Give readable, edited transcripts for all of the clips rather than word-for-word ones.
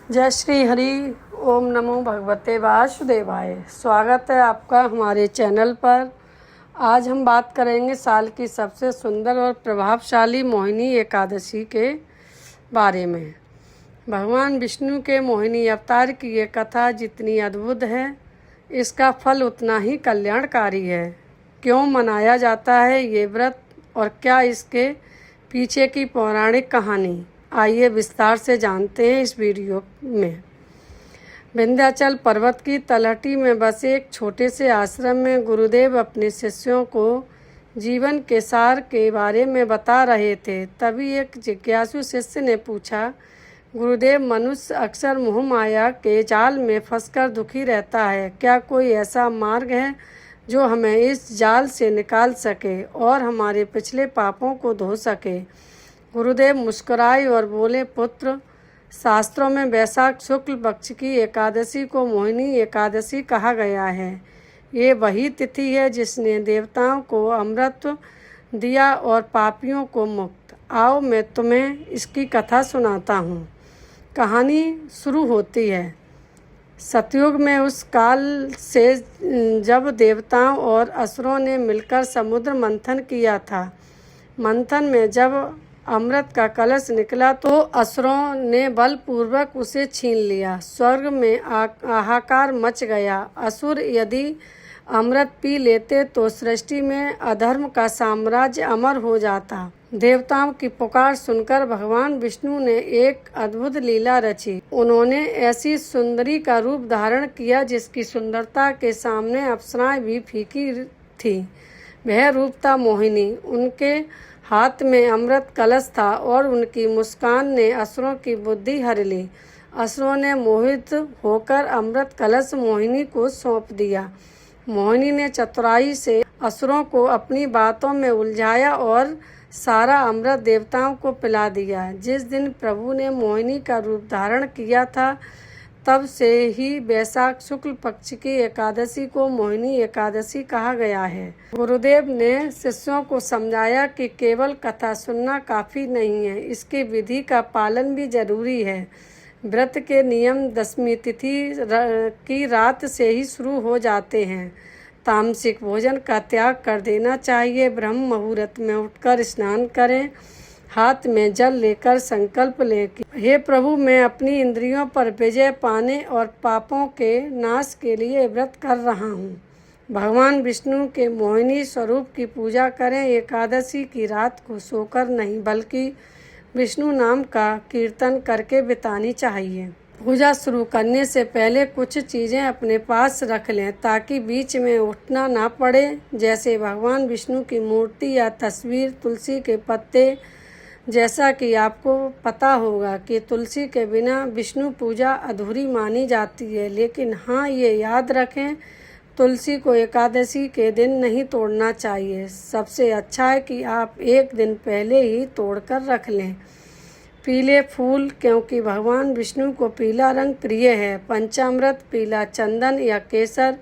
जय श्री हरि। ओम नमो भगवते वासुदेवाय। स्वागत है आपका हमारे चैनल पर। आज हम बात करेंगे साल की सबसे सुंदर और प्रभावशाली मोहिनी एकादशी के बारे में। भगवान विष्णु के मोहिनी अवतार की ये कथा जितनी अद्भुत है, इसका फल उतना ही कल्याणकारी है। क्यों मनाया जाता है ये व्रत और क्या इसके पीछे की पौराणिक कहानी, आइए विस्तार से जानते हैं इस वीडियो में। विंध्याचल पर्वत की तलहटी में बसे एक छोटे से आश्रम में गुरुदेव अपने शिष्यों को जीवन के सार के बारे में बता रहे थे। तभी एक जिज्ञासु शिष्य ने पूछा, गुरुदेव, मनुष्य अक्सर मोह माया के जाल में फंसकर दुखी रहता है। क्या कोई ऐसा मार्ग है जो हमें इस जाल से निकाल सके और हमारे पिछले पापों को धो सके? गुरुदेव मुस्कुराए और बोले, पुत्र, शास्त्रों में वैशाख शुक्ल पक्ष की एकादशी को मोहिनी एकादशी कहा गया है। ये वही तिथि है जिसने देवताओं को अमृत दिया और पापियों को मुक्त। आओ मैं तुम्हें इसकी कथा सुनाता हूँ। कहानी शुरू होती है सतयुग में, उस काल से जब देवताओं और असुरों ने मिलकर समुद्र मंथन किया था। मंथन में जब अमृत का कलश निकला तो असुरों ने बलपूर्वक उसे छीन लिया। स्वर्ग में हाहाकार मच गया। असुर यदि अमृत पी लेते तो सृष्टि में अधर्म का साम्राज्य अमर हो जाता। देवताओं की पुकार सुनकर भगवान विष्णु ने एक अद्भुत लीला रची। उन्होंने ऐसी सुंदरी का रूप धारण किया जिसकी सुंदरता के सामने अप्सराएं भी फीकी थी। वह रूप था मोहिनी। उनके हाथ में अमृत कलश था और उनकी मुस्कान ने असुरों की बुद्धि हर ली। असुरों ने मोहित होकर अमृत कलश मोहिनी को सौंप दिया। मोहिनी ने चतुराई से असुरों को अपनी बातों में उलझाया और सारा अमृत देवताओं को पिला दिया। जिस दिन प्रभु ने मोहिनी का रूप धारण किया था, तब से ही वैशाख शुक्ल पक्ष की एकादशी को मोहिनी एकादशी कहा गया है। गुरुदेव ने शिष्यों को समझाया कि केवल कथा सुनना काफी नहीं है, इसकी विधि का पालन भी जरूरी है। व्रत के नियम दशमी तिथि की रात से ही शुरू हो जाते हैं। तामसिक भोजन का त्याग कर देना चाहिए। ब्रह्म मुहूर्त में उठकर स्नान करें। हाथ में जल लेकर संकल्प लें कि हे प्रभु, मैं अपनी इंद्रियों पर विजय पाने और पापों के नाश के लिए व्रत कर रहा हूँ। भगवान विष्णु के मोहिनी स्वरूप की पूजा करें। एकादशी की रात को सोकर नहीं बल्कि विष्णु नाम का कीर्तन करके बितानी चाहिए। पूजा शुरू करने से पहले कुछ चीज़ें अपने पास रख लें ताकि बीच में उठना ना पड़े, जैसे भगवान विष्णु की मूर्ति या तस्वीर, तुलसी के पत्ते। जैसा कि आपको पता होगा कि तुलसी के बिना विष्णु पूजा अधूरी मानी जाती है, लेकिन हाँ, ये याद रखें, तुलसी को एकादशी के दिन नहीं तोड़ना चाहिए। सबसे अच्छा है कि आप एक दिन पहले ही तोड़कर रख लें। पीले फूल, क्योंकि भगवान विष्णु को पीला रंग प्रिय है। पंचामृत, पीला चंदन या केसर,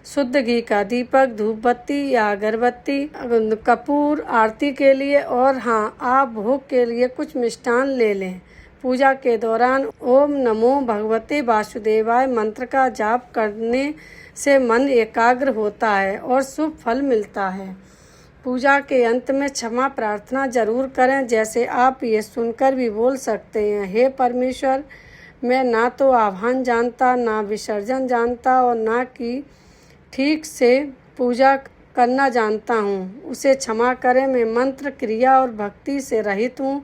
शुद्ध घी का दीपक, धूप बत्ती या अगरबत्ती, कपूर आरती के लिए, और हाँ, आप भोग के लिए कुछ मिष्ठान ले लें। पूजा के दौरान ओम नमो भगवते वासुदेवाय मंत्र का जाप करने से मन एकाग्र होता है और शुभ फल मिलता है। पूजा के अंत में क्षमा प्रार्थना जरूर करें, जैसे आप ये सुनकर भी बोल सकते हैं, हे परमेश्वर, मैं ना तो आह्वान जानता, ना विसर्जन जानता और ना कि ठीक से पूजा करना जानता हूँ, उसे क्षमा करें। मैं मंत्र, क्रिया और भक्ति से रहित हूँ।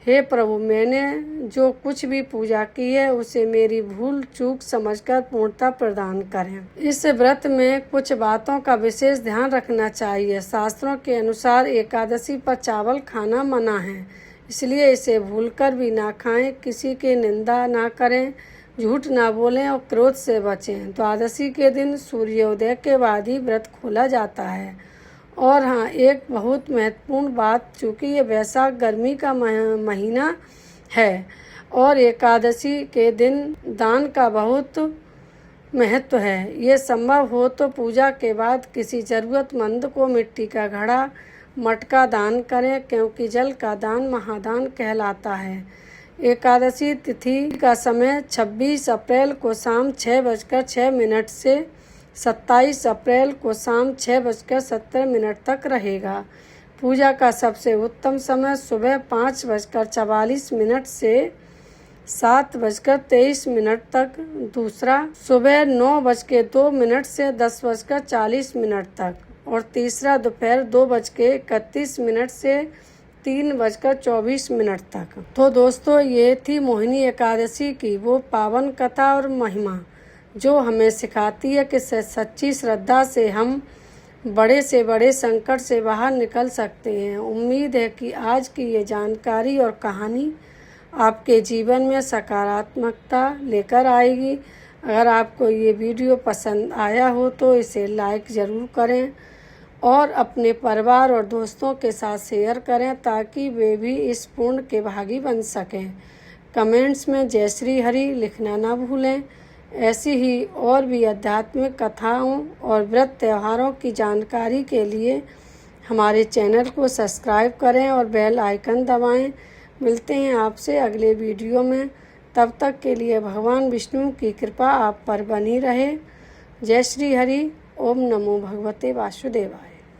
हे प्रभु, मैंने जो कुछ भी पूजा की है उसे मेरी भूल चूक समझकर पूर्णता प्रदान करें। इस व्रत में कुछ बातों का विशेष ध्यान रखना चाहिए। शास्त्रों के अनुसार एकादशी पर चावल खाना मना है, इसलिए इसे भूलकर भी ना खाएं। किसी की निंदा ना करें, झूठ ना बोलें और क्रोध से बचें। द्वादशी के दिन सूर्योदय के बाद ही व्रत खोला जाता है। और हाँ, एक बहुत महत्वपूर्ण बात, चूँकि ये वैशाख गर्मी का महीना है और एकादशी के दिन दान का बहुत महत्व है। ये संभव हो तो पूजा के बाद किसी ज़रूरतमंद को मिट्टी का घड़ा, मटका दान करें, क्योंकि जल का दान महादान कहलाता है। एकादशी तिथि का समय 26 अप्रैल को शाम 6:06 से 27 अप्रैल को शाम 6:70 तक रहेगा। पूजा का सबसे उत्तम समय सुबह 5:44 से 7:23 तक, दूसरा सुबह 9:02 से 10:40 तक और तीसरा दोपहर 2:31 से 3:24 तक। तो दोस्तों, ये थी मोहिनी एकादशी की वो पावन कथा और महिमा जो हमें सिखाती है कि सच्ची श्रद्धा से हम बड़े से बड़े संकट से बाहर निकल सकते हैं। उम्मीद है कि आज की ये जानकारी और कहानी आपके जीवन में सकारात्मकता लेकर आएगी। अगर आपको ये वीडियो पसंद आया हो तो इसे लाइक ज़रूर करें और अपने परिवार और दोस्तों के साथ शेयर करें ताकि वे भी इस पुण्य के भागी बन सकें। कमेंट्स में जय श्री हरि लिखना ना भूलें। ऐसी ही और भी आध्यात्मिक कथाओं और व्रत त्योहारों की जानकारी के लिए हमारे चैनल को सब्सक्राइब करें और बेल आइकन दबाएं। मिलते हैं आपसे अगले वीडियो में। तब तक के लिए भगवान विष्णु की कृपा आप पर बनी रहे। जय श्री हरि। ओम नमो भगवते वासुदेवाय।